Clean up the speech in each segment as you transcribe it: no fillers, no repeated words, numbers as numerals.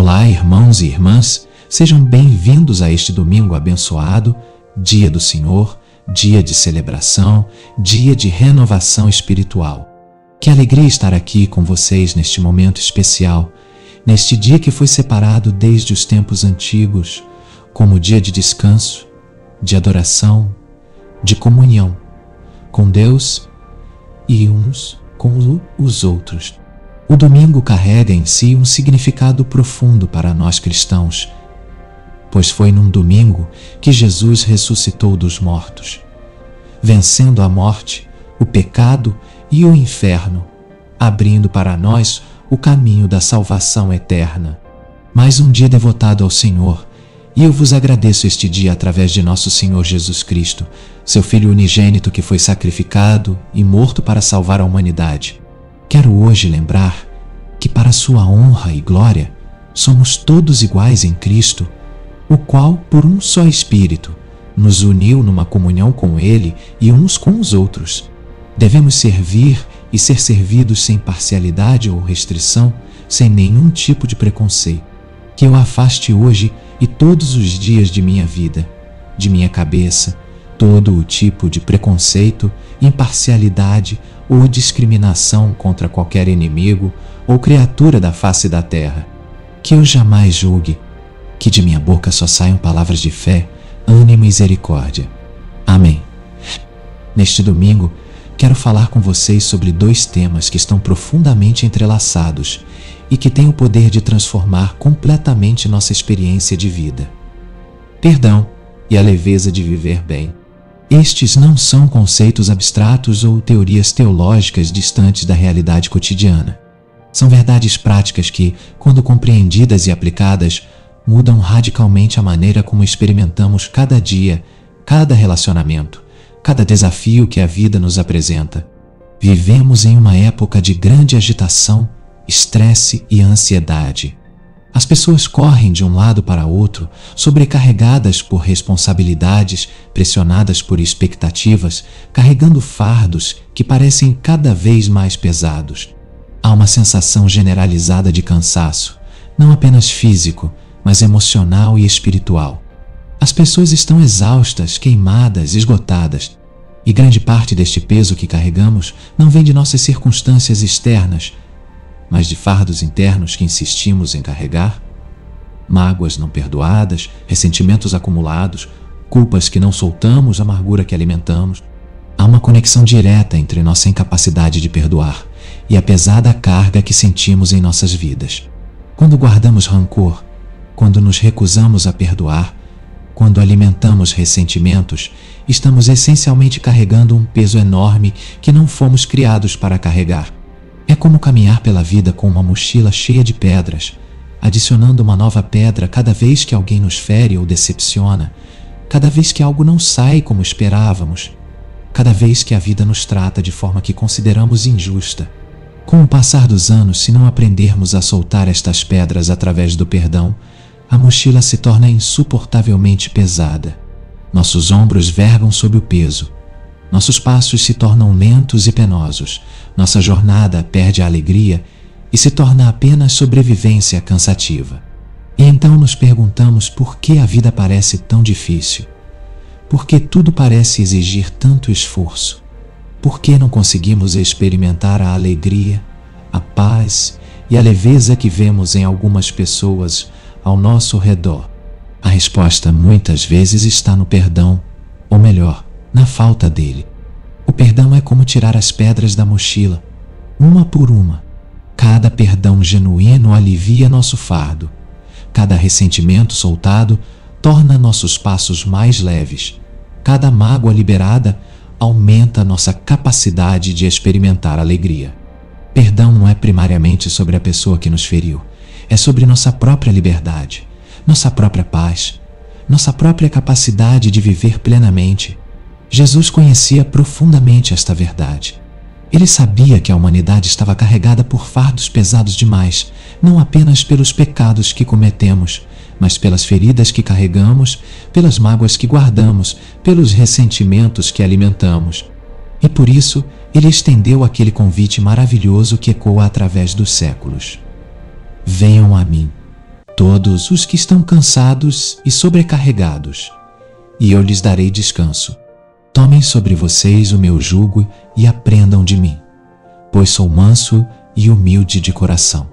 Olá, irmãos e irmãs, sejam bem-vindos a este domingo abençoado, dia do Senhor, dia de celebração, dia de renovação espiritual. Que alegria estar aqui com vocês neste momento especial, neste dia que foi separado desde os tempos antigos, como dia de descanso, de adoração, de comunhão com Deus e uns com os outros. O domingo carrega em si um significado profundo para nós cristãos, pois foi num domingo que Jesus ressuscitou dos mortos, vencendo a morte, o pecado e o inferno, abrindo para nós o caminho da salvação eterna. Mais um dia devotado ao Senhor, e eu vos agradeço este dia através de nosso Senhor Jesus Cristo, seu Filho unigênito que foi sacrificado e morto para salvar a humanidade. Quero hoje lembrar que para sua honra e glória somos todos iguais em Cristo, o qual, por um só Espírito, nos uniu numa comunhão com Ele e uns com os outros. Devemos servir e ser servidos sem parcialidade ou restrição, sem nenhum tipo de preconceito. Que eu afaste hoje e todos os dias de minha vida, de minha cabeça, todo o tipo de preconceito, imparcialidade ou discriminação contra qualquer inimigo ou criatura da face da terra. Que eu jamais julgue, que de minha boca só saiam palavras de fé, ânimo e misericórdia. Amém. Neste domingo, quero falar com vocês sobre dois temas que estão profundamente entrelaçados e que têm o poder de transformar completamente nossa experiência de vida: perdão e a leveza de viver bem. Estes não são conceitos abstratos ou teorias teológicas distantes da realidade cotidiana. São verdades práticas que, quando compreendidas e aplicadas, mudam radicalmente a maneira como experimentamos cada dia, cada relacionamento, cada desafio que a vida nos apresenta. Vivemos em uma época de grande agitação, estresse e ansiedade. As pessoas correm de um lado para outro, sobrecarregadas por responsabilidades, pressionadas por expectativas, carregando fardos que parecem cada vez mais pesados. Há uma sensação generalizada de cansaço, não apenas físico, mas emocional e espiritual. As pessoas estão exaustas, queimadas, esgotadas, e grande parte deste peso que carregamos não vem de nossas circunstâncias externas, mas de fardos internos que insistimos em carregar, mágoas não perdoadas, ressentimentos acumulados, culpas que não soltamos, amargura que alimentamos. Há uma conexão direta entre nossa incapacidade de perdoar e a pesada carga que sentimos em nossas vidas. Quando guardamos rancor, quando nos recusamos a perdoar, quando alimentamos ressentimentos, estamos essencialmente carregando um peso enorme que não fomos criados para carregar. É como caminhar pela vida com uma mochila cheia de pedras, adicionando uma nova pedra cada vez que alguém nos fere ou decepciona, cada vez que algo não sai como esperávamos, cada vez que a vida nos trata de forma que consideramos injusta. Com o passar dos anos, se não aprendermos a soltar estas pedras através do perdão, a mochila se torna insuportavelmente pesada. Nossos ombros vergam sob o peso. Nossos passos se tornam lentos e penosos. Nossa jornada perde a alegria e se torna apenas sobrevivência cansativa. E então nos perguntamos por que a vida parece tão difícil. Por que tudo parece exigir tanto esforço? Por que não conseguimos experimentar a alegria, a paz e a leveza que vemos em algumas pessoas ao nosso redor? A resposta muitas vezes está no perdão, ou melhor, na falta dele. O perdão é como tirar as pedras da mochila, uma por uma. Cada perdão genuíno alivia nosso fardo. Cada ressentimento soltado torna nossos passos mais leves. Cada mágoa liberada aumenta nossa capacidade de experimentar alegria. Perdão não é primariamente sobre a pessoa que nos feriu. É sobre nossa própria liberdade, nossa própria paz, nossa própria capacidade de viver plenamente. Jesus conhecia profundamente esta verdade. Ele sabia que a humanidade estava carregada por fardos pesados demais, não apenas pelos pecados que cometemos, mas pelas feridas que carregamos, pelas mágoas que guardamos, pelos ressentimentos que alimentamos. E por isso, ele estendeu aquele convite maravilhoso que ecoa através dos séculos. Venham a mim, todos os que estão cansados e sobrecarregados, e eu lhes darei descanso. Tomem sobre vocês o meu jugo e aprendam de mim, pois sou manso e humilde de coração,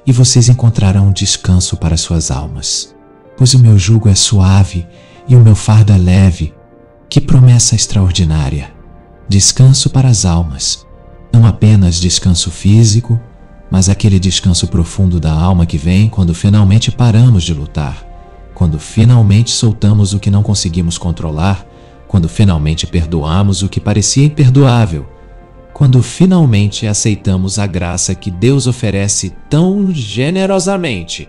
e vocês encontrarão descanso para suas almas. Pois o meu jugo é suave e o meu fardo é leve. Que promessa extraordinária! Descanso para as almas, não apenas descanso físico, mas aquele descanso profundo da alma que vem quando finalmente paramos de lutar, quando finalmente soltamos o que não conseguimos controlar, quando finalmente perdoamos o que parecia imperdoável, quando finalmente aceitamos a graça que Deus oferece tão generosamente.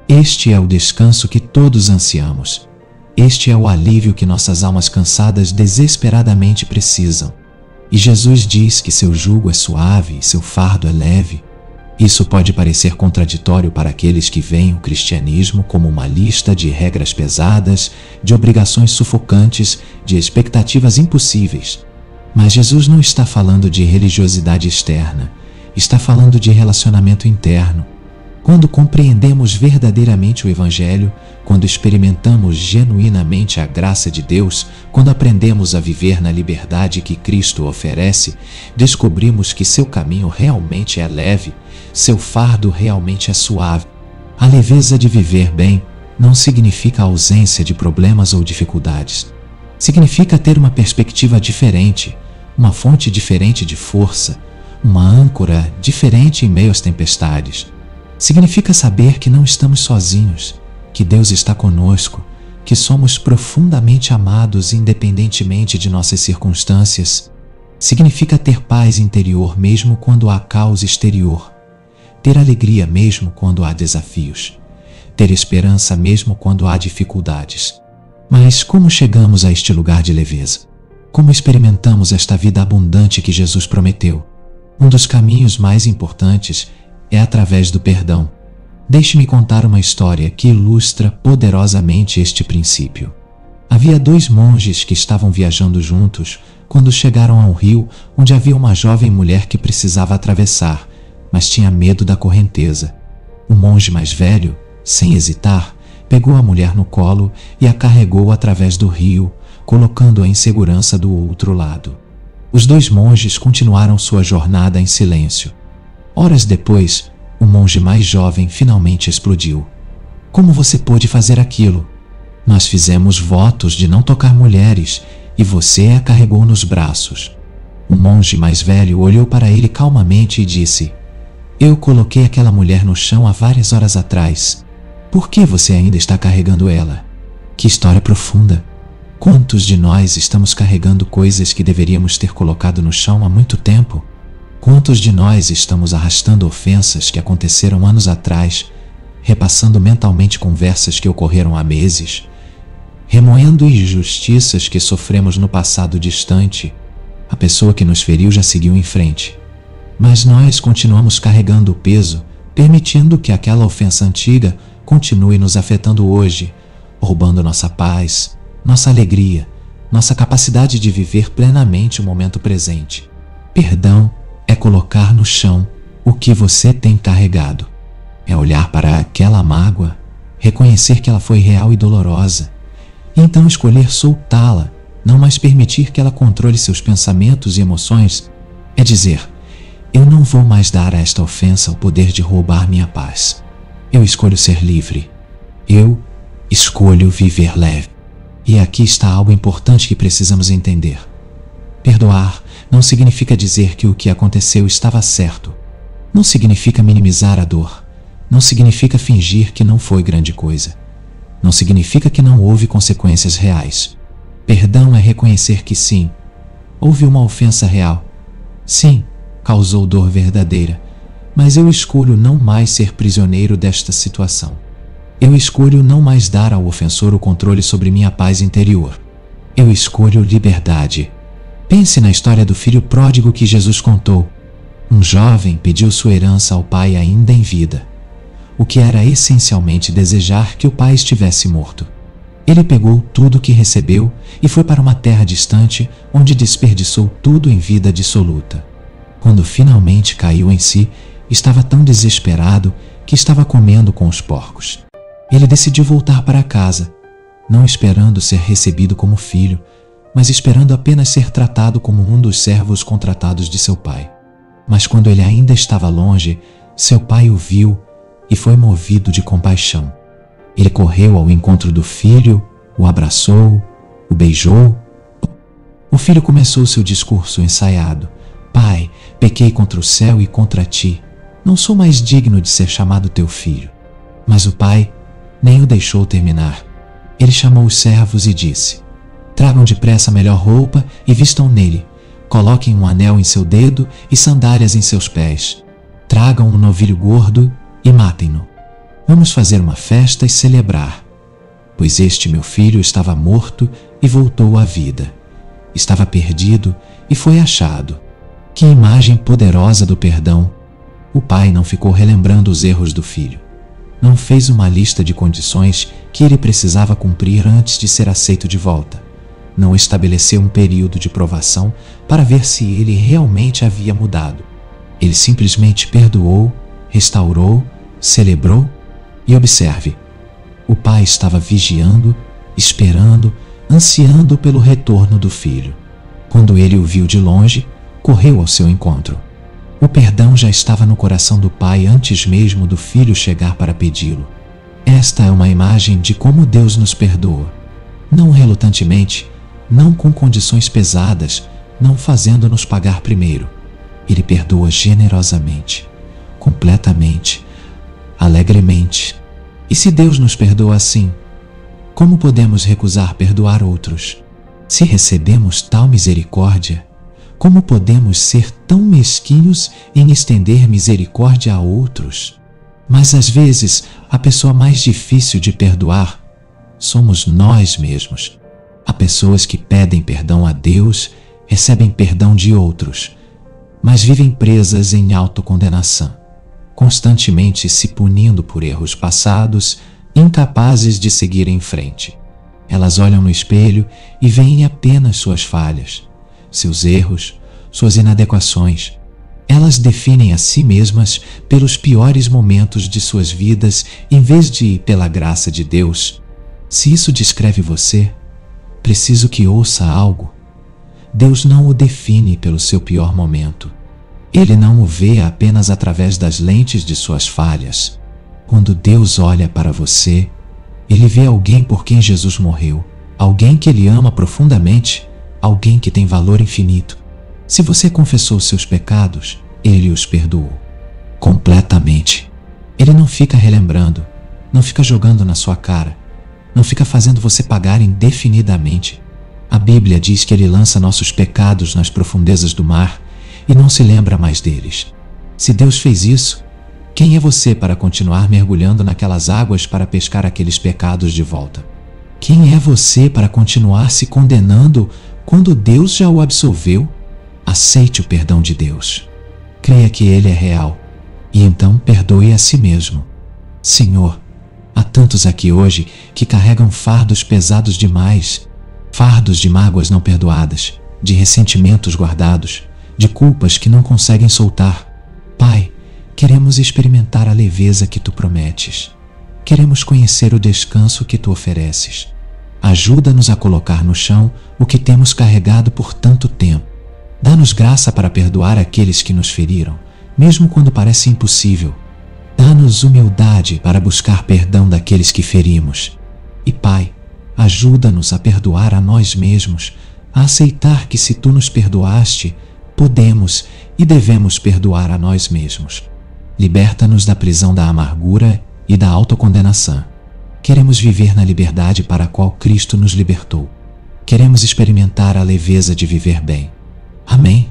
Este é o descanso que todos ansiamos. Este é o alívio que nossas almas cansadas desesperadamente precisam. E Jesus diz que seu jugo é suave e seu fardo é leve. Isso pode parecer contraditório para aqueles que veem o cristianismo como uma lista de regras pesadas, de obrigações sufocantes, de expectativas impossíveis. Mas Jesus não está falando de religiosidade externa, está falando de relacionamento interno. Quando compreendemos verdadeiramente o Evangelho, quando experimentamos genuinamente a graça de Deus, quando aprendemos a viver na liberdade que Cristo oferece, descobrimos que seu caminho realmente é leve, seu fardo realmente é suave. A leveza de viver bem não significa a ausência de problemas ou dificuldades. Significa ter uma perspectiva diferente, uma fonte diferente de força, uma âncora diferente em meio às tempestades. Significa saber que não estamos sozinhos, que Deus está conosco, que somos profundamente amados independentemente de nossas circunstâncias. Significa ter paz interior mesmo quando há caos exterior, ter alegria mesmo quando há desafios, ter esperança mesmo quando há dificuldades. Mas como chegamos a este lugar de leveza? Como experimentamos esta vida abundante que Jesus prometeu? Um dos caminhos mais importantes é através do perdão. Deixe-me contar uma história que ilustra poderosamente este princípio. Havia 2 monges que estavam viajando juntos quando chegaram a um rio onde havia uma jovem mulher que precisava atravessar, mas tinha medo da correnteza. O monge mais velho, sem hesitar, pegou a mulher no colo e a carregou através do rio, colocando-a em segurança do outro lado. Os 2 monges continuaram sua jornada em silêncio. Horas depois, o monge mais jovem finalmente explodiu. Como você pôde fazer aquilo? Nós fizemos votos de não tocar mulheres e você a carregou nos braços. O monge mais velho olhou para ele calmamente e disse: Eu coloquei aquela mulher no chão há várias horas atrás. Por que você ainda está carregando ela? Que história profunda! Quantos de nós estamos carregando coisas que deveríamos ter colocado no chão há muito tempo? Quantos de nós estamos arrastando ofensas que aconteceram anos atrás, repassando mentalmente conversas que ocorreram há meses, remoendo injustiças que sofremos no passado distante? A pessoa que nos feriu já seguiu em frente, mas nós continuamos carregando o peso, permitindo que aquela ofensa antiga continue nos afetando hoje, roubando nossa paz, nossa alegria, nossa capacidade de viver plenamente o momento presente. Perdão é colocar no chão o que você tem carregado. É olhar para aquela mágoa, reconhecer que ela foi real e dolorosa, e então escolher soltá-la, não mais permitir que ela controle seus pensamentos e emoções. É dizer: eu não vou mais dar a esta ofensa o poder de roubar minha paz. Eu escolho ser livre. Eu escolho viver leve. E aqui está algo importante que precisamos entender. Perdoar não significa dizer que o que aconteceu estava certo. Não significa minimizar a dor. Não significa fingir que não foi grande coisa. Não significa que não houve consequências reais. Perdão é reconhecer que sim, houve uma ofensa real. Sim, causou dor verdadeira, mas eu escolho não mais ser prisioneiro desta situação. Eu escolho não mais dar ao ofensor o controle sobre minha paz interior. Eu escolho liberdade. Pense na história do filho pródigo que Jesus contou. Um jovem pediu sua herança ao pai ainda em vida, o que era essencialmente desejar que o pai estivesse morto. Ele pegou tudo o que recebeu e foi para uma terra distante, onde desperdiçou tudo em vida dissoluta. Quando finalmente caiu em si, estava tão desesperado que estava comendo com os porcos. Ele decidiu voltar para casa, não esperando ser recebido como filho, mas esperando apenas ser tratado como um dos servos contratados de seu pai. Mas quando ele ainda estava longe, seu pai o viu e foi movido de compaixão. Ele correu ao encontro do filho, o abraçou, o beijou. O filho começou seu discurso ensaiado. Pai, pequei contra o céu e contra ti. Não sou mais digno de ser chamado teu filho. Mas o pai nem o deixou terminar. Ele chamou os servos e disse: tragam depressa a melhor roupa e vistam nele. Coloquem um anel em seu dedo e sandálias em seus pés. Tragam um novilho gordo e matem-no. Vamos fazer uma festa e celebrar. Pois este meu filho estava morto e voltou à vida. Estava perdido e foi achado. Que imagem poderosa do perdão! O pai não ficou relembrando os erros do filho. Não fez uma lista de condições que ele precisava cumprir antes de ser aceito de volta. Não estabeleceu um período de provação para ver se ele realmente havia mudado. Ele simplesmente perdoou, restaurou, celebrou e observe. O pai estava vigiando, esperando, ansiando pelo retorno do filho. Quando ele o viu de longe, correu ao seu encontro. O perdão já estava no coração do pai antes mesmo do filho chegar para pedi-lo. Esta é uma imagem de como Deus nos perdoa. Não relutantemente, não com condições pesadas, não fazendo-nos pagar primeiro. Ele perdoa generosamente, completamente, alegremente. E se Deus nos perdoa assim, como podemos recusar perdoar outros? Se recebemos tal misericórdia, como podemos ser tão mesquinhos em estender misericórdia a outros? Mas às vezes, a pessoa mais difícil de perdoar somos nós mesmos. Há pessoas que pedem perdão a Deus, recebem perdão de outros, mas vivem presas em autocondenação, constantemente se punindo por erros passados, incapazes de seguir em frente. Elas olham no espelho e veem apenas suas falhas, seus erros, suas inadequações. Elas definem a si mesmas pelos piores momentos de suas vidas em vez de pela graça de Deus. Se isso descreve você, preciso que ouça algo. Deus não o define pelo seu pior momento. Ele não o vê apenas através das lentes de suas falhas. Quando Deus olha para você, Ele vê alguém por quem Jesus morreu, alguém que Ele ama profundamente, alguém que tem valor infinito. Se você confessou seus pecados, Ele os perdoou completamente. Ele não fica relembrando, não fica jogando na sua cara, não fica fazendo você pagar indefinidamente. A Bíblia diz que Ele lança nossos pecados nas profundezas do mar e não se lembra mais deles. Se Deus fez isso, quem é você para continuar mergulhando naquelas águas para pescar aqueles pecados de volta? Quem é você para continuar se condenando quando Deus já o absolveu? Aceite o perdão de Deus. Creia que Ele é real e então perdoe a si mesmo. Senhor, há tantos aqui hoje que carregam fardos pesados demais, fardos de mágoas não perdoadas, de ressentimentos guardados, de culpas que não conseguem soltar. Pai, queremos experimentar a leveza que Tu prometes. Queremos conhecer o descanso que Tu ofereces. Ajuda-nos a colocar no chão o que temos carregado por tanto tempo. Dá-nos graça para perdoar aqueles que nos feriram, mesmo quando parece impossível. Dá-nos humildade para buscar perdão daqueles que ferimos. E Pai, ajuda-nos a perdoar a nós mesmos, a aceitar que se Tu nos perdoaste, podemos e devemos perdoar a nós mesmos. Liberta-nos da prisão da amargura e da autocondenação. Queremos viver na liberdade para a qual Cristo nos libertou. Queremos experimentar a leveza de viver bem. Amém?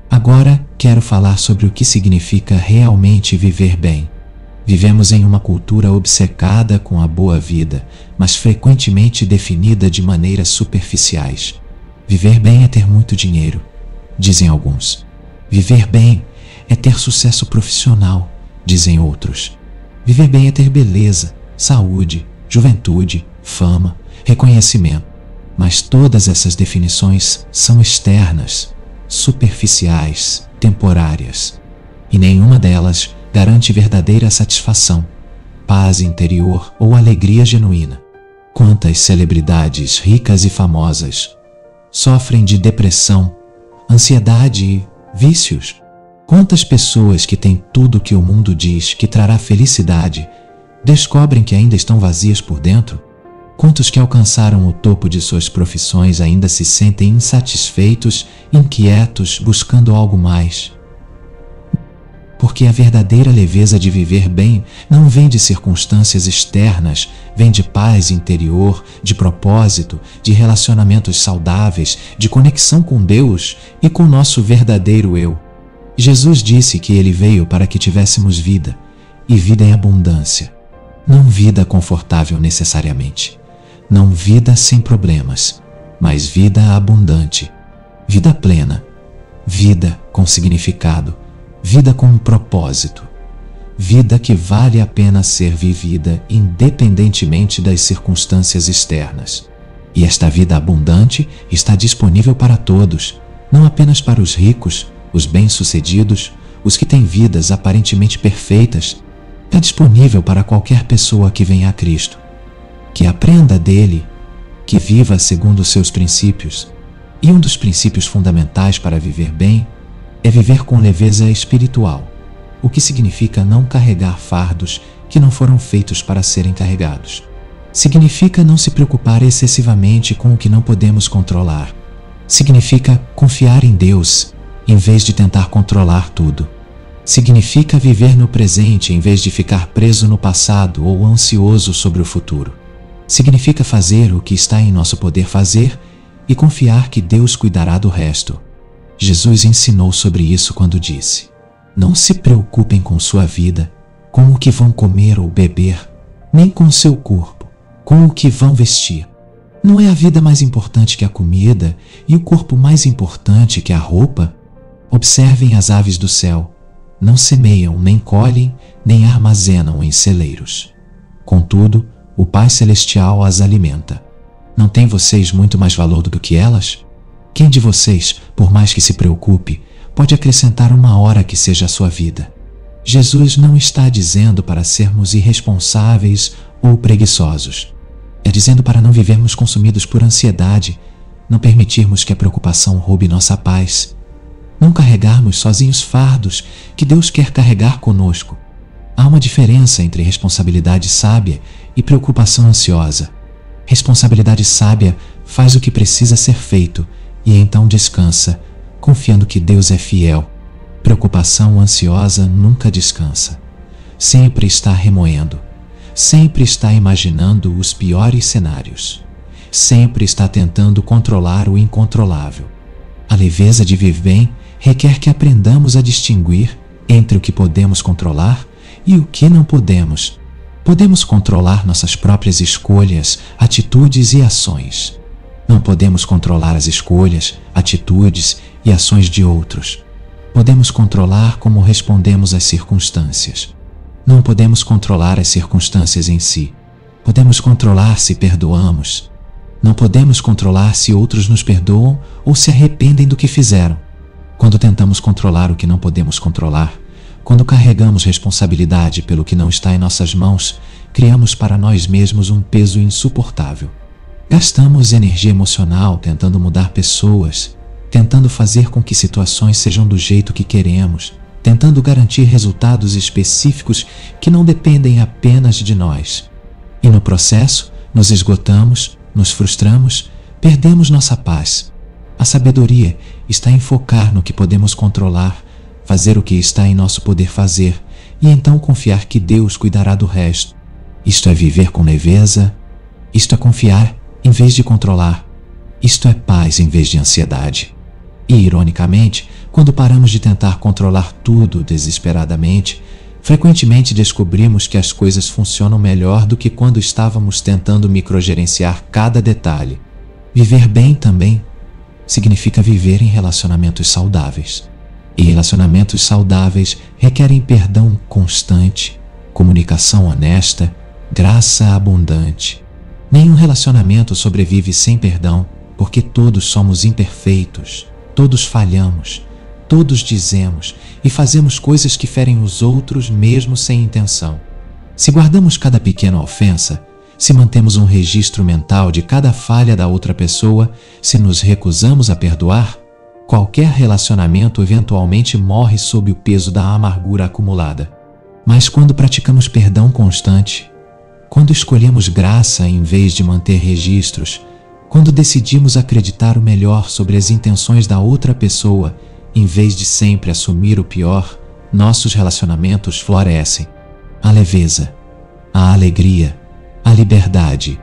Agora quero falar sobre o que significa realmente viver bem. Vivemos em uma cultura obcecada com a boa vida, mas frequentemente definida de maneiras superficiais. Viver bem é ter muito dinheiro, dizem alguns. Viver bem é ter sucesso profissional, dizem outros. Viver bem é ter beleza, saúde, juventude, fama, reconhecimento. Mas todas essas definições são externas, superficiais, temporárias. E nenhuma delas garante verdadeira satisfação, paz interior ou alegria genuína. Quantas celebridades ricas e famosas sofrem de depressão, ansiedade e vícios? Quantas pessoas que têm tudo que o mundo diz que trará felicidade descobrem que ainda estão vazias por dentro? Quantos que alcançaram o topo de suas profissões ainda se sentem insatisfeitos, inquietos, buscando algo mais? Porque a verdadeira leveza de viver bem não vem de circunstâncias externas, vem de paz interior, de propósito, de relacionamentos saudáveis, de conexão com Deus e com nosso verdadeiro eu. Jesus disse que Ele veio para que tivéssemos vida, e vida em abundância. Não vida confortável necessariamente, não vida sem problemas, mas vida abundante, vida plena, vida com significado, vida com um propósito, vida que vale a pena ser vivida independentemente das circunstâncias externas. E esta vida abundante está disponível para todos, não apenas para os ricos, os bem-sucedidos, os que têm vidas aparentemente perfeitas. Está disponível para qualquer pessoa que venha a Cristo, que aprenda dele, que viva segundo os seus princípios. E um dos princípios fundamentais para viver bem é viver com leveza espiritual, o que significa não carregar fardos que não foram feitos para serem carregados. Significa não se preocupar excessivamente com o que não podemos controlar. Significa confiar em Deus, em vez de tentar controlar tudo. Significa viver no presente em vez de ficar preso no passado ou ansioso sobre o futuro. Significa fazer o que está em nosso poder fazer e confiar que Deus cuidará do resto. Jesus ensinou sobre isso quando disse: não se preocupem com sua vida, com o que vão comer ou beber, nem com seu corpo, com o que vão vestir. Não é a vida mais importante que a comida e o corpo mais importante que a roupa? Observem as aves do céu. Não semeiam, nem colhem, nem armazenam em celeiros. Contudo, o Pai Celestial as alimenta. Não têm vocês muito mais valor do que elas? Quem de vocês, por mais que se preocupe, pode acrescentar uma hora que seja a sua vida? Jesus não está dizendo para sermos irresponsáveis ou preguiçosos. É dizendo para não vivermos consumidos por ansiedade, não permitirmos que a preocupação roube nossa paz, não carregarmos sozinhos fardos que Deus quer carregar conosco. Há uma diferença entre responsabilidade sábia e preocupação ansiosa. Responsabilidade sábia faz o que precisa ser feito e então descansa, confiando que Deus é fiel. Preocupação ansiosa nunca descansa. Sempre está remoendo. Sempre está imaginando os piores cenários. Sempre está tentando controlar o incontrolável. A leveza de viver bem requer que aprendamos a distinguir entre o que podemos controlar e o que não podemos. Podemos controlar nossas próprias escolhas, atitudes e ações. Não podemos controlar as escolhas, atitudes e ações de outros. Podemos controlar como respondemos às circunstâncias. Não podemos controlar as circunstâncias em si. Podemos controlar se perdoamos. Não podemos controlar se outros nos perdoam ou se arrependem do que fizeram. Quando tentamos controlar o que não podemos controlar, quando carregamos responsabilidade pelo que não está em nossas mãos, criamos para nós mesmos um peso insuportável. Gastamos energia emocional tentando mudar pessoas, tentando fazer com que situações sejam do jeito que queremos, tentando garantir resultados específicos que não dependem apenas de nós. E no processo, nos esgotamos, nos frustramos, perdemos nossa paz. A sabedoria está em focar no que podemos controlar, fazer o que está em nosso poder fazer e então confiar que Deus cuidará do resto. Isto é viver com leveza, isto é confiar em vez de controlar, isto é paz em vez de ansiedade. E, ironicamente, quando paramos de tentar controlar tudo desesperadamente, frequentemente descobrimos que as coisas funcionam melhor do que quando estávamos tentando microgerenciar cada detalhe. Viver bem também significa viver em relacionamentos saudáveis. E relacionamentos saudáveis requerem perdão constante, comunicação honesta, graça abundante. Nenhum relacionamento sobrevive sem perdão, porque todos somos imperfeitos, todos falhamos, todos dizemos e fazemos coisas que ferem os outros mesmo sem intenção. Se guardamos cada pequena ofensa, se mantemos um registro mental de cada falha da outra pessoa, se nos recusamos a perdoar, qualquer relacionamento eventualmente morre sob o peso da amargura acumulada. Mas quando praticamos perdão constante, quando escolhemos graça em vez de manter registros, quando decidimos acreditar o melhor sobre as intenções da outra pessoa, em vez de sempre assumir o pior, nossos relacionamentos florescem. A leveza, a alegria, a liberdade.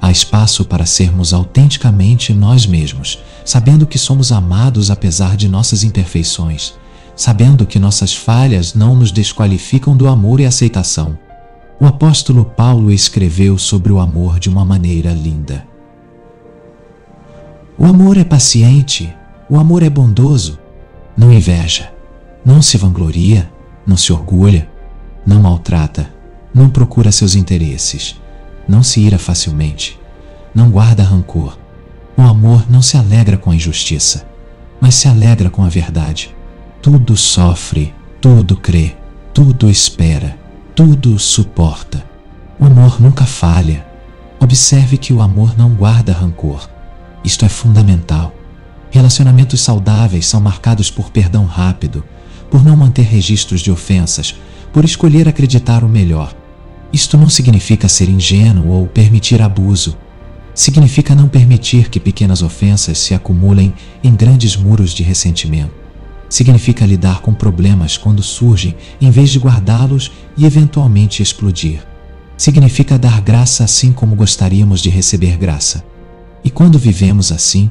Há espaço para sermos autenticamente nós mesmos, sabendo que somos amados apesar de nossas imperfeições, sabendo que nossas falhas não nos desqualificam do amor e aceitação. O apóstolo Paulo escreveu sobre o amor de uma maneira linda. O amor é paciente, o amor é bondoso, não inveja, não se vangloria, não se orgulha, não maltrata, não procura seus interesses, não se ira facilmente, não guarda rancor. O amor não se alegra com a injustiça, mas se alegra com a verdade. Tudo sofre, tudo crê, tudo espera, tudo suporta. O amor nunca falha. Observe que o amor não guarda rancor. Isto é fundamental. Relacionamentos saudáveis são marcados por perdão rápido, por não manter registros de ofensas, por escolher acreditar o melhor. Isto não significa ser ingênuo ou permitir abuso. Significa não permitir que pequenas ofensas se acumulem em grandes muros de ressentimento. Significa lidar com problemas quando surgem, em vez de guardá-los e eventualmente explodir. Significa dar graça assim como gostaríamos de receber graça. E quando vivemos assim,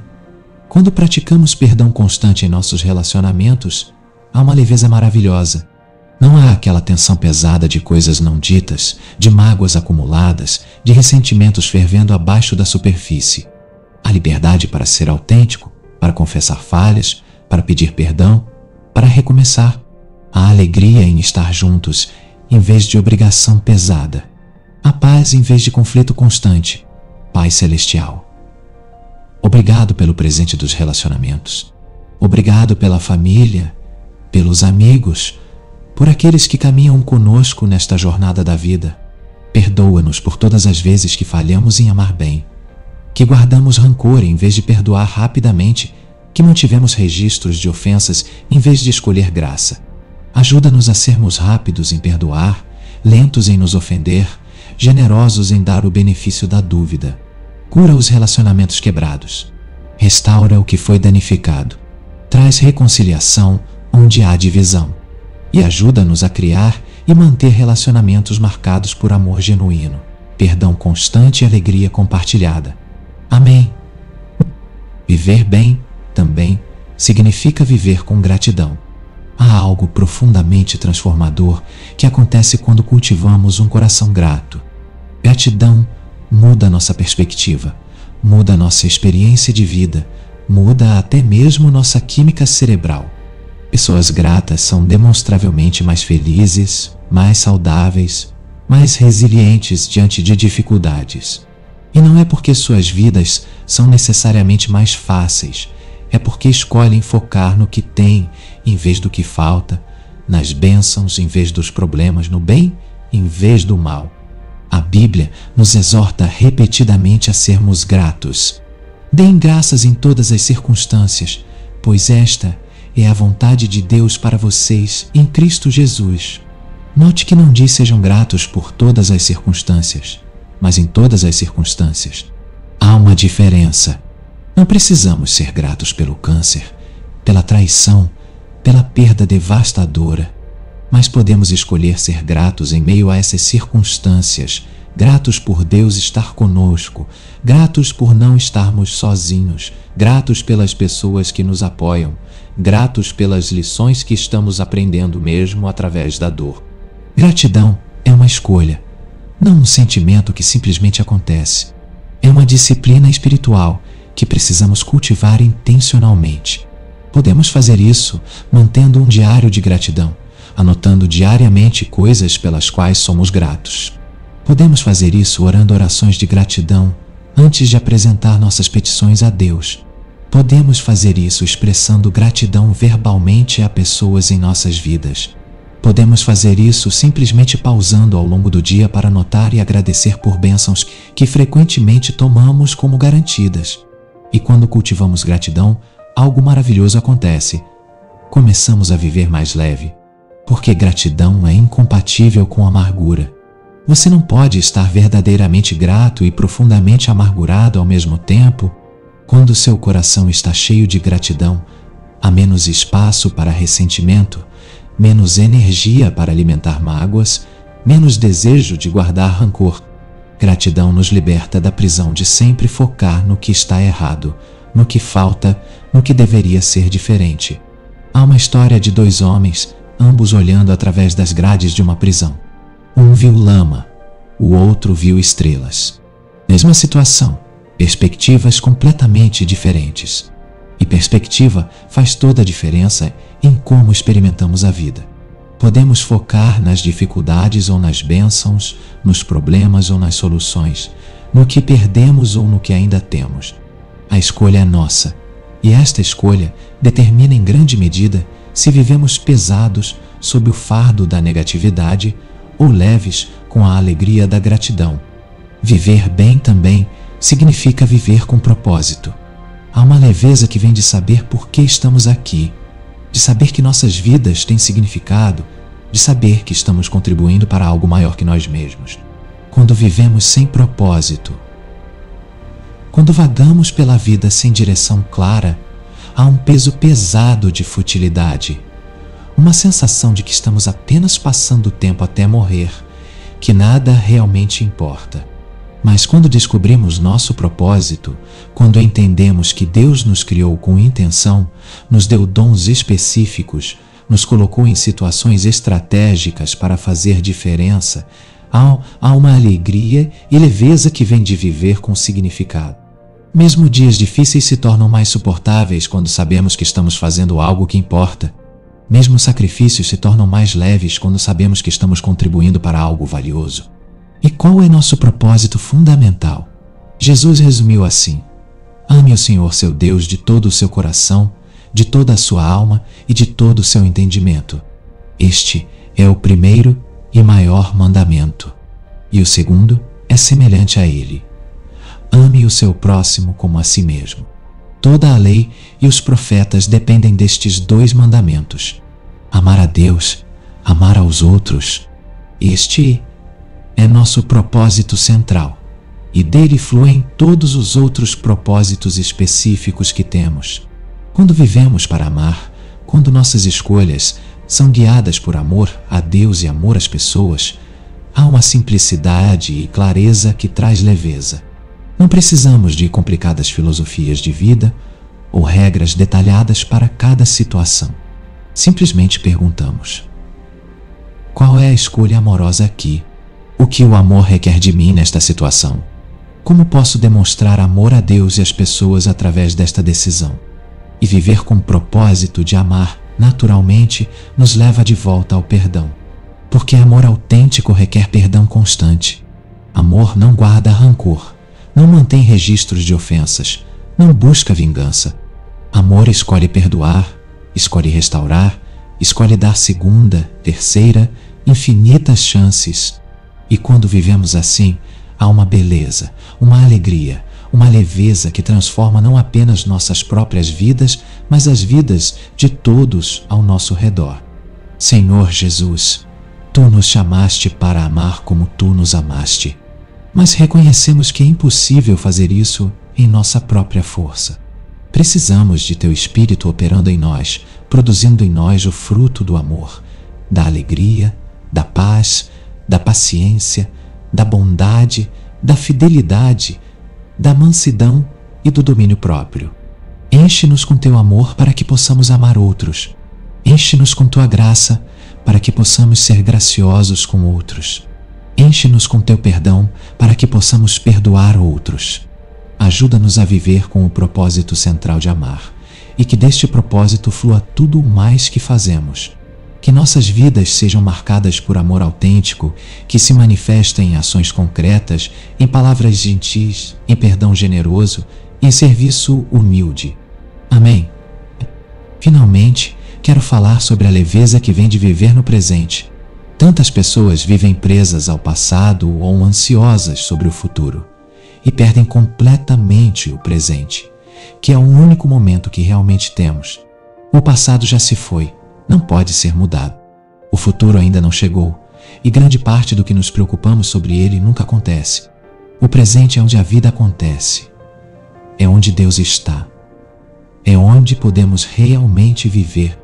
quando praticamos perdão constante em nossos relacionamentos, há uma leveza maravilhosa. Não há aquela tensão pesada de coisas não ditas, de mágoas acumuladas, de ressentimentos fervendo abaixo da superfície. Há liberdade para ser autêntico, para confessar falhas, para pedir perdão, para recomeçar. Há alegria em estar juntos, em vez de obrigação pesada. Há paz em vez de conflito constante. Paz celestial. Obrigado pelo presente dos relacionamentos. Obrigado pela família, pelos amigos, por aqueles que caminham conosco nesta jornada da vida. Perdoa-nos por todas as vezes que falhamos em amar bem, que guardamos rancor em vez de perdoar rapidamente, que mantivemos registros de ofensas em vez de escolher graça. Ajuda-nos a sermos rápidos em perdoar, lentos em nos ofender, generosos em dar o benefício da dúvida. Cura os relacionamentos quebrados. Restaura o que foi danificado. Traz reconciliação onde há divisão. E ajuda-nos a criar e manter relacionamentos marcados por amor genuíno, perdão constante e alegria compartilhada. Amém. Viver bem, também, significa viver com gratidão. Há algo profundamente transformador que acontece quando cultivamos um coração grato. Gratidão muda nossa perspectiva, muda nossa experiência de vida, muda até mesmo nossa química cerebral. Pessoas gratas são demonstravelmente mais felizes, mais saudáveis, mais resilientes diante de dificuldades. E não é porque suas vidas são necessariamente mais fáceis, é porque escolhem focar no que têm em vez do que falta, nas bênçãos em vez dos problemas, no bem em vez do mal. A Bíblia nos exorta repetidamente a sermos gratos. Deem graças em todas as circunstâncias, pois esta é a vontade de Deus para vocês em Cristo Jesus. Note que não diz sejam gratos por todas as circunstâncias, mas em todas as circunstâncias. Há uma diferença. Não precisamos ser gratos pelo câncer, pela traição, pela perda devastadora, mas podemos escolher ser gratos em meio a essas circunstâncias, gratos por Deus estar conosco, gratos por não estarmos sozinhos, gratos pelas pessoas que nos apoiam, gratos pelas lições que estamos aprendendo mesmo através da dor. Gratidão é uma escolha, não um sentimento que simplesmente acontece. É uma disciplina espiritual que precisamos cultivar intencionalmente. Podemos fazer isso mantendo um diário de gratidão, anotando diariamente coisas pelas quais somos gratos. Podemos fazer isso orando orações de gratidão antes de apresentar nossas petições a Deus. Podemos fazer isso expressando gratidão verbalmente a pessoas em nossas vidas. Podemos fazer isso simplesmente pausando ao longo do dia para notar e agradecer por bênçãos que frequentemente tomamos como garantidas. E quando cultivamos gratidão, algo maravilhoso acontece. Começamos a viver mais leve, porque gratidão é incompatível com amargura. Você não pode estar verdadeiramente grato e profundamente amargurado ao mesmo tempo. Quando seu coração está cheio de gratidão, há menos espaço para ressentimento, menos energia para alimentar mágoas, menos desejo de guardar rancor. Gratidão nos liberta da prisão de sempre focar no que está errado, no que falta, no que deveria ser diferente. Há uma história de dois homens, ambos olhando através das grades de uma prisão. Um viu lama, o outro viu estrelas. Mesma situação, perspectivas completamente diferentes. E perspectiva faz toda a diferença em como experimentamos a vida. Podemos focar nas dificuldades ou nas bênçãos, nos problemas ou nas soluções, no que perdemos ou no que ainda temos. A escolha é nossa, e esta escolha determina em grande medida se vivemos pesados sob o fardo da negatividade ou leves com a alegria da gratidão. Viver bem também significa viver com propósito. Há uma leveza que vem de saber por que estamos aqui, de saber que nossas vidas têm significado, de saber que estamos contribuindo para algo maior que nós mesmos. Quando vivemos sem propósito, quando vagamos pela vida sem direção clara, há um peso pesado de futilidade, uma sensação de que estamos apenas passando o tempo até morrer, que nada realmente importa. Mas quando descobrimos nosso propósito, quando entendemos que Deus nos criou com intenção, nos deu dons específicos, nos colocou em situações estratégicas para fazer diferença, há uma alegria e leveza que vem de viver com significado. Mesmo dias difíceis se tornam mais suportáveis quando sabemos que estamos fazendo algo que importa. Mesmo sacrifícios se tornam mais leves quando sabemos que estamos contribuindo para algo valioso. E qual é nosso propósito fundamental? Jesus resumiu assim: ame o Senhor seu Deus de todo o seu coração, de toda a sua alma e de todo o seu entendimento. Este é o primeiro e maior mandamento. E o segundo é semelhante a ele: ame o seu próximo como a si mesmo. Toda a lei e os profetas dependem destes dois mandamentos: amar a Deus, amar aos outros. Este é nosso propósito central, e dele fluem todos os outros propósitos específicos que temos. Quando vivemos para amar, quando nossas escolhas são guiadas por amor a Deus e amor às pessoas, há uma simplicidade e clareza que traz leveza. Não precisamos de complicadas filosofias de vida ou regras detalhadas para cada situação. Simplesmente perguntamos: qual é a escolha amorosa aqui? O que o amor requer de mim nesta situação? Como posso demonstrar amor a Deus e às pessoas através desta decisão? E viver com o propósito de amar naturalmente nos leva de volta ao perdão, porque amor autêntico requer perdão constante. Amor não guarda rancor, não mantém registros de ofensas, não busca vingança. Amor escolhe perdoar, escolhe restaurar, escolhe dar segunda, terceira, infinitas chances. E quando vivemos assim, há uma beleza, uma alegria, uma leveza que transforma não apenas nossas próprias vidas, mas as vidas de todos ao nosso redor. Senhor Jesus, Tu nos chamaste para amar como Tu nos amaste, mas reconhecemos que é impossível fazer isso em nossa própria força. Precisamos de Teu Espírito operando em nós, produzindo em nós o fruto do amor, da alegria, da paz, da paciência, da bondade, da fidelidade, da mansidão e do domínio próprio. Enche-nos com Teu amor para que possamos amar outros. Enche-nos com Tua graça para que possamos ser graciosos com outros. Enche-nos com Teu perdão para que possamos perdoar outros. Ajuda-nos a viver com o propósito central de amar, e que deste propósito flua tudo o mais que fazemos. Que nossas vidas sejam marcadas por amor autêntico, que se manifesta em ações concretas, em palavras gentis, em perdão generoso, em serviço humilde. Amém. Finalmente, quero falar sobre a leveza que vem de viver no presente. Tantas pessoas vivem presas ao passado ou ansiosas sobre o futuro e perdem completamente o presente, que é o único momento que realmente temos. O passado já se foi, não pode ser mudado. O futuro ainda não chegou e grande parte do que nos preocupamos sobre ele nunca acontece. O presente é onde a vida acontece, é onde Deus está, é onde podemos realmente viver.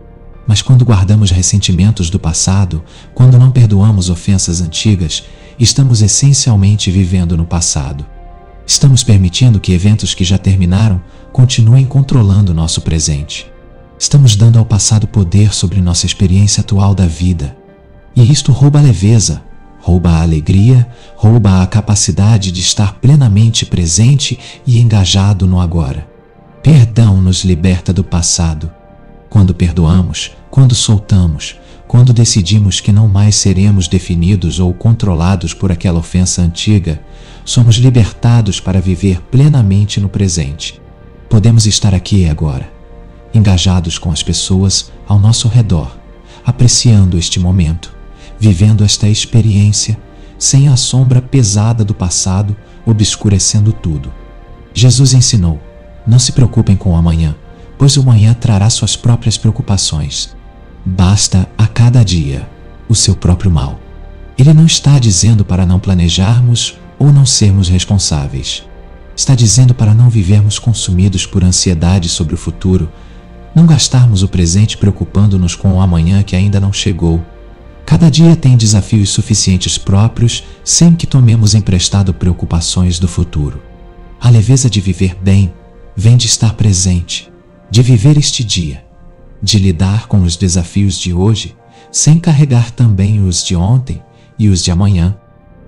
Mas quando guardamos ressentimentos do passado, quando não perdoamos ofensas antigas, estamos essencialmente vivendo no passado. Estamos permitindo que eventos que já terminaram continuem controlando nosso presente. Estamos dando ao passado poder sobre nossa experiência atual da vida. E isto rouba a leveza, rouba a alegria, rouba a capacidade de estar plenamente presente e engajado no agora. Perdão nos liberta do passado. Quando perdoamos, quando soltamos, quando decidimos que não mais seremos definidos ou controlados por aquela ofensa antiga, somos libertados para viver plenamente no presente. Podemos estar aqui e agora, engajados com as pessoas ao nosso redor, apreciando este momento, vivendo esta experiência, sem a sombra pesada do passado obscurecendo tudo. Jesus ensinou: não se preocupem com o amanhã, pois o amanhã trará suas próprias preocupações. Basta a cada dia o seu próprio mal. Ele não está dizendo para não planejarmos ou não sermos responsáveis. Está dizendo para não vivermos consumidos por ansiedade sobre o futuro, não gastarmos o presente preocupando-nos com o amanhã que ainda não chegou. Cada dia tem desafios suficientes próprios sem que tomemos emprestado preocupações do futuro. A leveza de viver bem vem de estar presente, de viver este dia, de lidar com os desafios de hoje sem carregar também os de ontem e os de amanhã.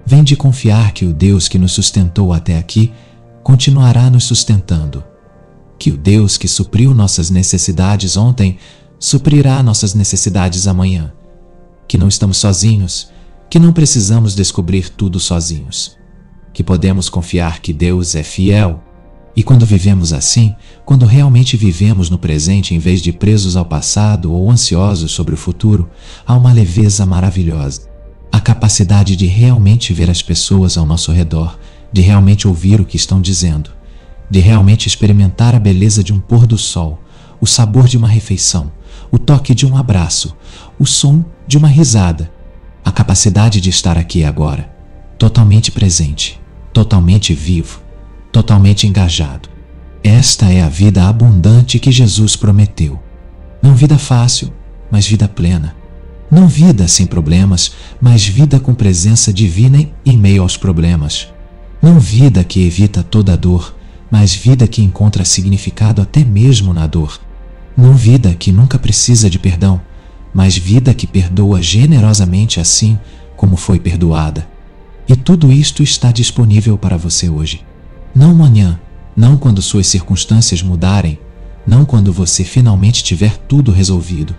Vem de confiar que o Deus que nos sustentou até aqui continuará nos sustentando, que o Deus que supriu nossas necessidades ontem suprirá nossas necessidades amanhã, que não estamos sozinhos, que não precisamos descobrir tudo sozinhos, que podemos confiar que Deus é fiel. E quando vivemos assim, quando realmente vivemos no presente em vez de presos ao passado ou ansiosos sobre o futuro, há uma leveza maravilhosa. A capacidade de realmente ver as pessoas ao nosso redor, de realmente ouvir o que estão dizendo, de realmente experimentar a beleza de um pôr do sol, o sabor de uma refeição, o toque de um abraço, o som de uma risada. A capacidade de estar aqui agora, totalmente presente, totalmente vivo, totalmente engajado. Esta é a vida abundante que Jesus prometeu. Não vida fácil, mas vida plena. Não vida sem problemas, mas vida com presença divina em meio aos problemas. Não vida que evita toda a dor, mas vida que encontra significado até mesmo na dor. Não vida que nunca precisa de perdão, mas vida que perdoa generosamente assim como foi perdoada. E tudo isto está disponível para você hoje. Não amanhã, não quando suas circunstâncias mudarem, não quando você finalmente tiver tudo resolvido,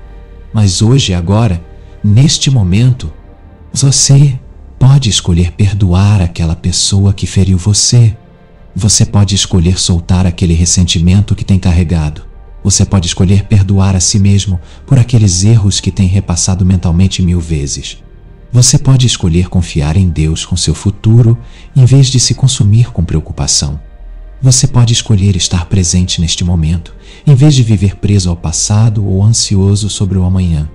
mas hoje e agora, neste momento, você pode escolher perdoar aquela pessoa que feriu você. Você pode escolher soltar aquele ressentimento que tem carregado. Você pode escolher perdoar a si mesmo por aqueles erros que tem repassado mentalmente 1000 vezes. Você pode escolher confiar em Deus com seu futuro em vez de se consumir com preocupação. Você pode escolher estar presente neste momento em vez de viver preso ao passado ou ansioso sobre o amanhã.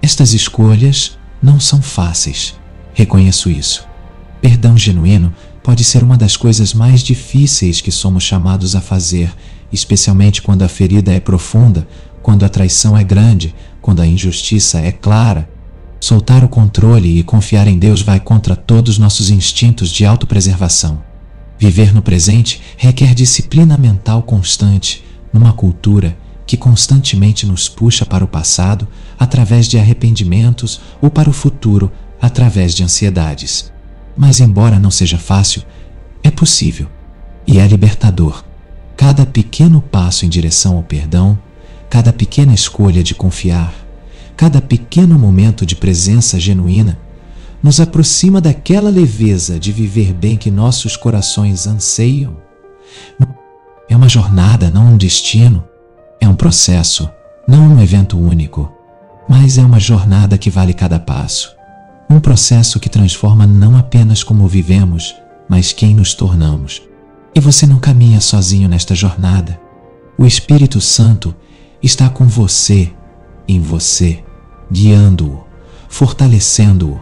Estas escolhas não são fáceis, reconheço isso. Perdão genuíno pode ser uma das coisas mais difíceis que somos chamados a fazer, especialmente quando a ferida é profunda, quando a traição é grande, quando a injustiça é clara. Soltar o controle e confiar em Deus vai contra todos nossos instintos de autopreservação. Viver no presente requer disciplina mental constante, numa cultura que constantemente nos puxa para o passado através de arrependimentos ou para o futuro através de ansiedades. Mas embora não seja fácil, é possível e é libertador. Cada pequeno passo em direção ao perdão, cada pequena escolha de confiar, cada pequeno momento de presença genuína nos aproxima daquela leveza de viver bem que nossos corações anseiam. É uma jornada, não um destino. É um processo, não um evento único. mas é uma jornada que vale cada passo. Um processo que transforma não apenas como vivemos, mas quem nos tornamos. E você não caminha sozinho nesta jornada. O Espírito Santo está com você, em você, guiando-o, fortalecendo-o,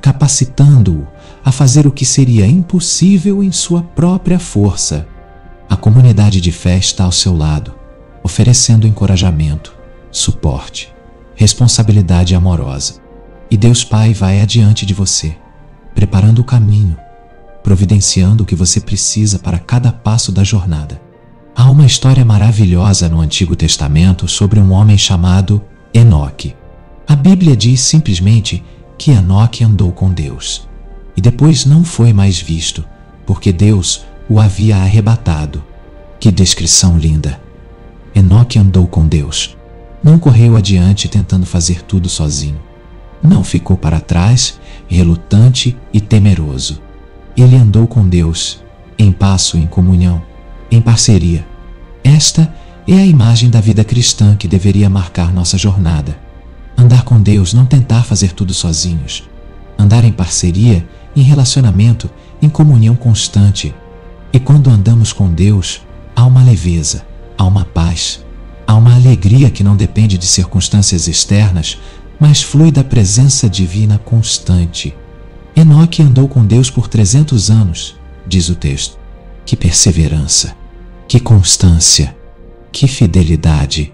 capacitando-o a fazer o que seria impossível em sua própria força. A comunidade de fé está ao seu lado, oferecendo encorajamento, suporte, responsabilidade amorosa. E Deus Pai vai adiante de você, preparando o caminho, providenciando o que você precisa para cada passo da jornada. Há uma história maravilhosa no Antigo Testamento sobre um homem chamado Enoque. A Bíblia diz simplesmente que Enoque andou com Deus e depois não foi mais visto, porque Deus o havia arrebatado. Que descrição linda! Enoque andou com Deus. Não correu adiante tentando fazer tudo sozinho. Não ficou para trás, relutante e temeroso. Ele andou com Deus, em passo, em comunhão, em parceria. Esta é a imagem da vida cristã que deveria marcar nossa jornada. Andar com Deus, não tentar fazer tudo sozinhos. Andar em parceria, em relacionamento, em comunhão constante. E quando andamos com Deus, há uma leveza, há uma paz, há uma alegria que não depende de circunstâncias externas, mas flui da presença divina constante. Enoque andou com Deus por 300 anos, diz o texto. Que perseverança, que constância, que fidelidade.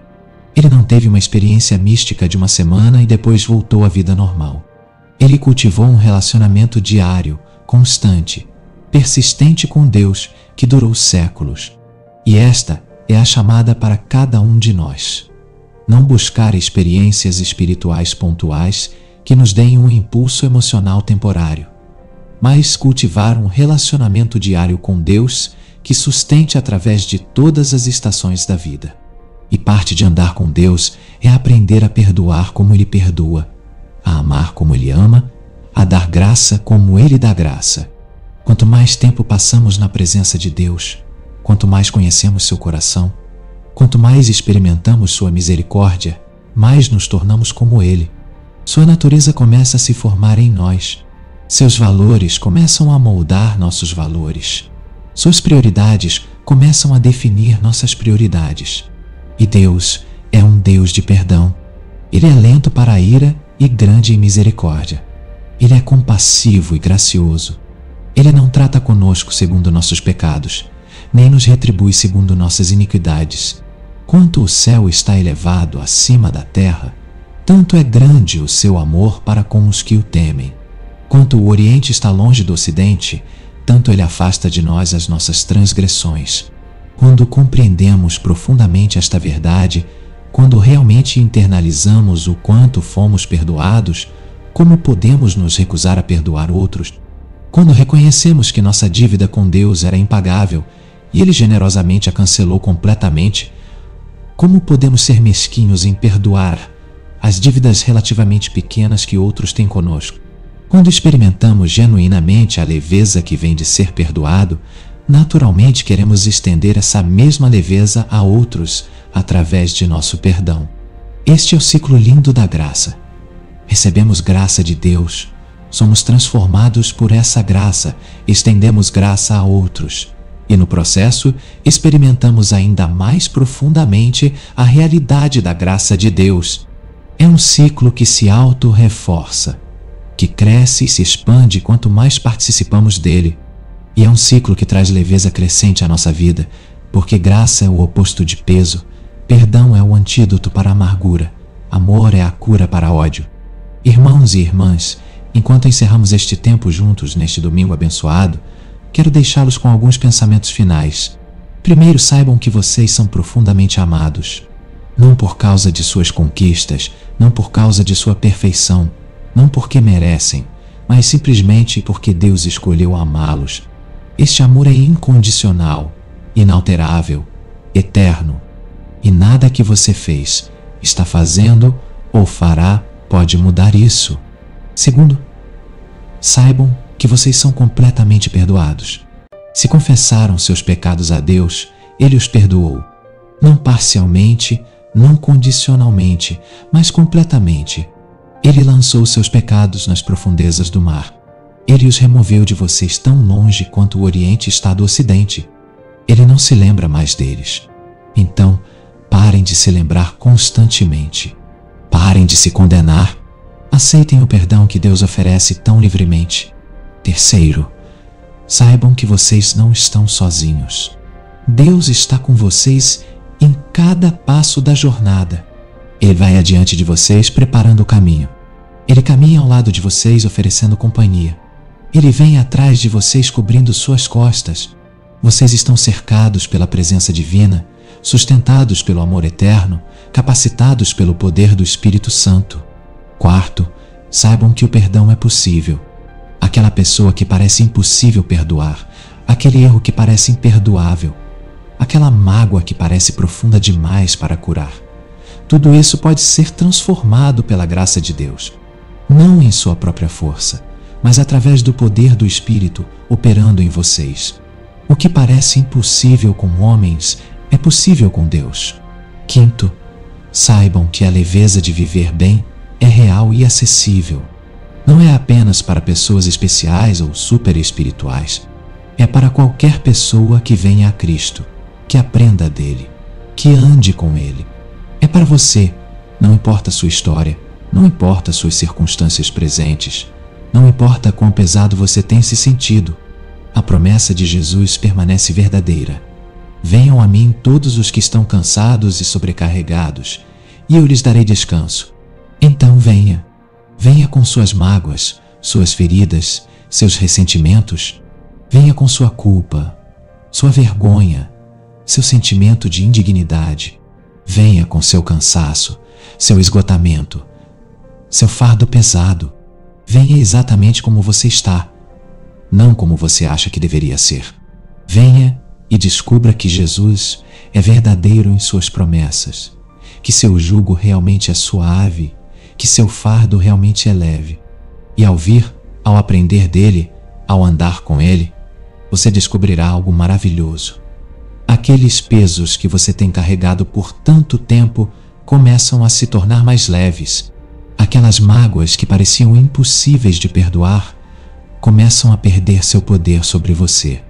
Ele não teve uma experiência mística de uma semana e depois voltou à vida normal. Ele cultivou um relacionamento diário, constante, persistente com Deus, que durou séculos. E esta é a chamada para cada um de nós. Não buscar experiências espirituais pontuais que nos deem um impulso emocional temporário, mas cultivar um relacionamento diário com Deus que sustente através de todas as estações da vida. E parte de andar com Deus é aprender a perdoar como Ele perdoa, a amar como Ele ama, a dar graça como Ele dá graça. Quanto mais tempo passamos na presença de Deus, quanto mais conhecemos seu coração, quanto mais experimentamos sua misericórdia, mais nos tornamos como Ele. Sua natureza começa a se formar em nós. Seus valores começam a moldar nossos valores. Suas prioridades começam a definir nossas prioridades. E Deus é um Deus de perdão. Ele é lento para a ira e grande em misericórdia. Ele é compassivo e gracioso. Ele não trata conosco segundo nossos pecados, nem nos retribui segundo nossas iniquidades. Quanto o céu está elevado acima da terra, tanto é grande o seu amor para com os que o temem. Quanto o Oriente está longe do Ocidente, tanto ele afasta de nós as nossas transgressões. Quando compreendemos profundamente esta verdade, quando realmente internalizamos o quanto fomos perdoados, como podemos nos recusar a perdoar outros? Quando reconhecemos que nossa dívida com Deus era impagável e Ele generosamente a cancelou completamente, como podemos ser mesquinhos em perdoar as dívidas relativamente pequenas que outros têm conosco? Quando experimentamos genuinamente a leveza que vem de ser perdoado, naturalmente queremos estender essa mesma leveza a outros através de nosso perdão. Este é o ciclo lindo da graça. Recebemos graça de Deus, somos transformados por essa graça, estendemos graça a outros. E no processo, experimentamos ainda mais profundamente a realidade da graça de Deus. É um ciclo que se auto-reforça, que cresce e se expande quanto mais participamos dele. E é um ciclo que traz leveza crescente à nossa vida, porque graça é o oposto de peso, perdão é o antídoto para a amargura, amor é a cura para ódio. Irmãos e irmãs, enquanto encerramos este tempo juntos neste domingo abençoado, quero deixá-los com alguns pensamentos finais. Primeiro, saibam que vocês são profundamente amados. Não por causa de suas conquistas, não por causa de sua perfeição, não porque merecem, mas simplesmente porque Deus escolheu amá-los. Este amor é incondicional, inalterável, eterno, e nada que você fez, está fazendo ou fará pode mudar isso. Segundo, saibam que vocês são completamente perdoados. Se confessaram seus pecados a Deus, Ele os perdoou, não parcialmente, não condicionalmente, mas completamente. Ele lançou seus pecados nas profundezas do mar. Ele os removeu de vocês tão longe quanto o Oriente está do Ocidente. Ele não se lembra mais deles. Então, parem de se lembrar constantemente. Parem de se condenar. Aceitem o perdão que Deus oferece tão livremente. Terceiro, saibam que vocês não estão sozinhos. Deus está com vocês em cada passo da jornada. Ele vai adiante de vocês preparando o caminho. Ele caminha ao lado de vocês oferecendo companhia. Ele vem atrás de vocês cobrindo suas costas. Vocês estão cercados pela presença divina, sustentados pelo amor eterno, capacitados pelo poder do Espírito Santo. Quarto, saibam que o perdão é possível. Aquela pessoa que parece impossível perdoar, aquele erro que parece imperdoável, aquela mágoa que parece profunda demais para curar. Tudo isso pode ser transformado pela graça de Deus, não em sua própria força, mas através do poder do Espírito operando em vocês. O que parece impossível com homens é possível com Deus. Quinto, saibam que a leveza de viver bem é real e acessível. Não é apenas para pessoas especiais ou super espirituais. É para qualquer pessoa que venha a Cristo, que aprenda dele, que ande com ele. É para você, não importa a sua história, não importa as suas circunstâncias presentes, não importa quão pesado você tem se sentido. A promessa de Jesus permanece verdadeira. Venham a mim todos os que estão cansados e sobrecarregados, e eu lhes darei descanso. Então venha. Venha com suas mágoas, suas feridas, seus ressentimentos. Venha com sua culpa, sua vergonha, seu sentimento de indignidade. Venha com seu cansaço, seu esgotamento, seu fardo pesado. Venha exatamente como você está, não como você acha que deveria ser. Venha e descubra que Jesus é verdadeiro em suas promessas, que seu jugo realmente é suave, que seu fardo realmente é leve. E ao vir, ao aprender dele, ao andar com ele, você descobrirá algo maravilhoso. Aqueles pesos que você tem carregado por tanto tempo começam a se tornar mais leves. Aquelas mágoas que pareciam impossíveis de perdoar começam a perder seu poder sobre você.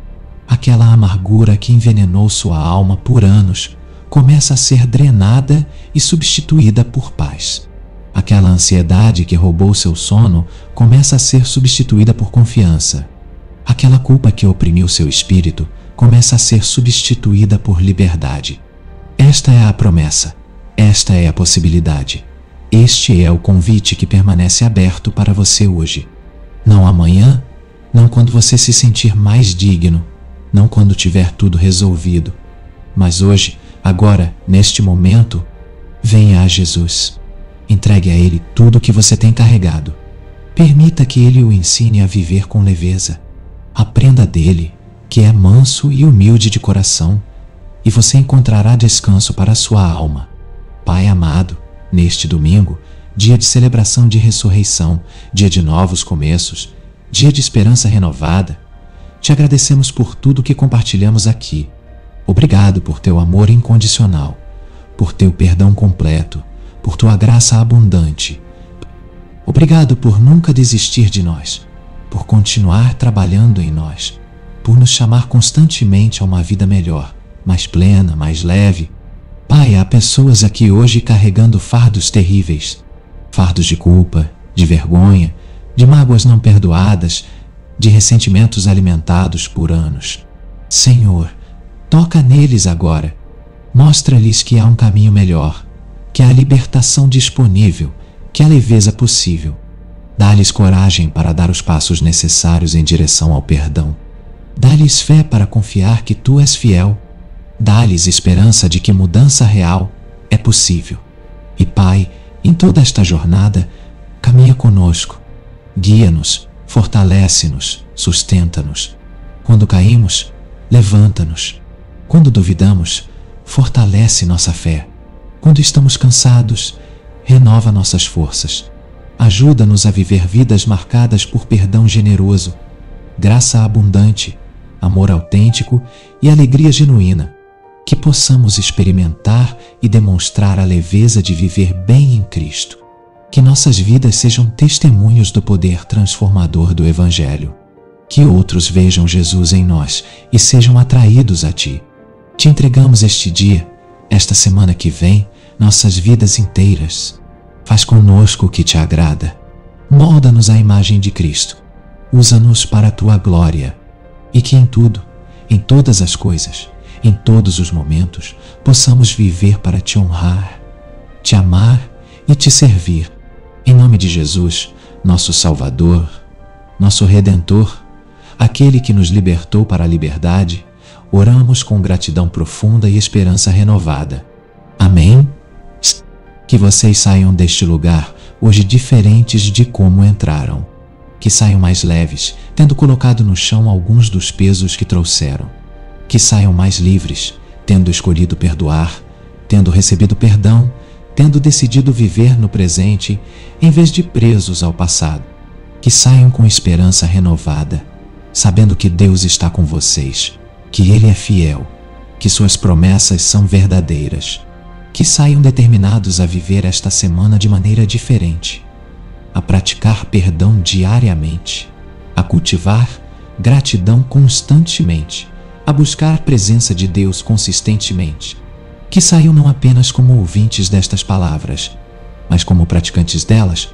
Aquela amargura que envenenou sua alma por anos começa a ser drenada e substituída por paz. Aquela ansiedade que roubou seu sono começa a ser substituída por confiança. Aquela culpa que oprimiu seu espírito começa a ser substituída por liberdade. Esta é a promessa. Esta é a possibilidade. Este é o convite que permanece aberto para você hoje. Não amanhã, não quando você se sentir mais digno, não quando tiver tudo resolvido, mas hoje, agora, neste momento, venha a Jesus. Entregue a Ele tudo o que você tem carregado. Permita que Ele o ensine a viver com leveza. Aprenda dele, que é manso e humilde de coração, e você encontrará descanso para a sua alma. Pai amado, neste domingo, dia de celebração de ressurreição, dia de novos começos, dia de esperança renovada, te agradecemos por tudo que compartilhamos aqui. Obrigado por teu amor incondicional, por teu perdão completo, por tua graça abundante. Obrigado por nunca desistir de nós, por continuar trabalhando em nós, por nos chamar constantemente a uma vida melhor, mais plena, mais leve. Pai, há pessoas aqui hoje carregando fardos terríveis, fardos de culpa, de vergonha, de mágoas não perdoadas, de ressentimentos alimentados por anos. Senhor, toca neles agora. Mostra-lhes que há um caminho melhor, que há libertação disponível, que há leveza possível. Dá-lhes coragem para dar os passos necessários em direção ao perdão. Dá-lhes fé para confiar que Tu és fiel. Dá-lhes esperança de que mudança real é possível. E Pai, em toda esta jornada, caminha conosco. Guia-nos, fortalece-nos, sustenta-nos. Quando caímos, levanta-nos. Quando duvidamos, fortalece nossa fé. Quando estamos cansados, renova nossas forças. Ajuda-nos a viver vidas marcadas por perdão generoso, graça abundante, amor autêntico e alegria genuína. que possamos experimentar e demonstrar a leveza de viver bem em Cristo. Que nossas vidas sejam testemunhos do poder transformador do Evangelho. Que outros vejam Jesus em nós e sejam atraídos a Ti. Te entregamos este dia, esta semana que vem, nossas vidas inteiras. Faz conosco o que Te agrada. Molda-nos à imagem de Cristo. Usa-nos para a Tua glória. E que em tudo, em todas as coisas, em todos os momentos, possamos viver para Te honrar, Te amar e Te servir. Em nome de Jesus, nosso Salvador, nosso Redentor, aquele que nos libertou para a liberdade, oramos com gratidão profunda e esperança renovada. Amém? Que vocês saiam deste lugar hoje diferentes de como entraram. Que saiam mais leves, tendo colocado no chão alguns dos pesos que trouxeram. Que saiam mais livres, tendo escolhido perdoar, tendo recebido perdão, tendo decidido viver no presente, em vez de presos ao passado. Que saiam com esperança renovada, sabendo que Deus está com vocês, que Ele é fiel, que suas promessas são verdadeiras. Que saiam determinados a viver esta semana de maneira diferente, a praticar perdão diariamente, a cultivar gratidão constantemente, a buscar a presença de Deus consistentemente. Que saiam não apenas como ouvintes destas palavras, mas como praticantes delas,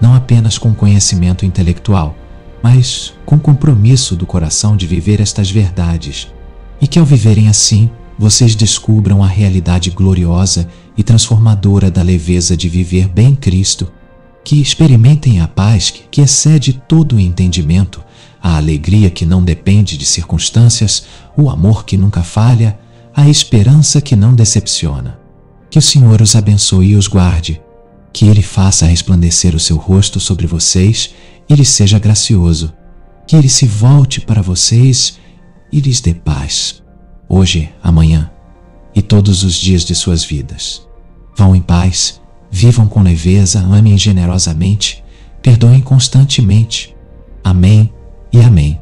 não apenas com conhecimento intelectual, mas com compromisso do coração de viver estas verdades, e que ao viverem assim, vocês descubram a realidade gloriosa e transformadora da leveza de viver bem Cristo, que experimentem a paz que excede todo o entendimento, a alegria que não depende de circunstâncias, o amor que nunca falha, a esperança que não decepciona. Que o Senhor os abençoe e os guarde, que Ele faça resplandecer o seu rosto sobre vocês e lhes seja gracioso, que Ele se volte para vocês e lhes dê paz, hoje, amanhã e todos os dias de suas vidas. Vão em paz, vivam com leveza, amem generosamente, perdoem constantemente. Amém e amém.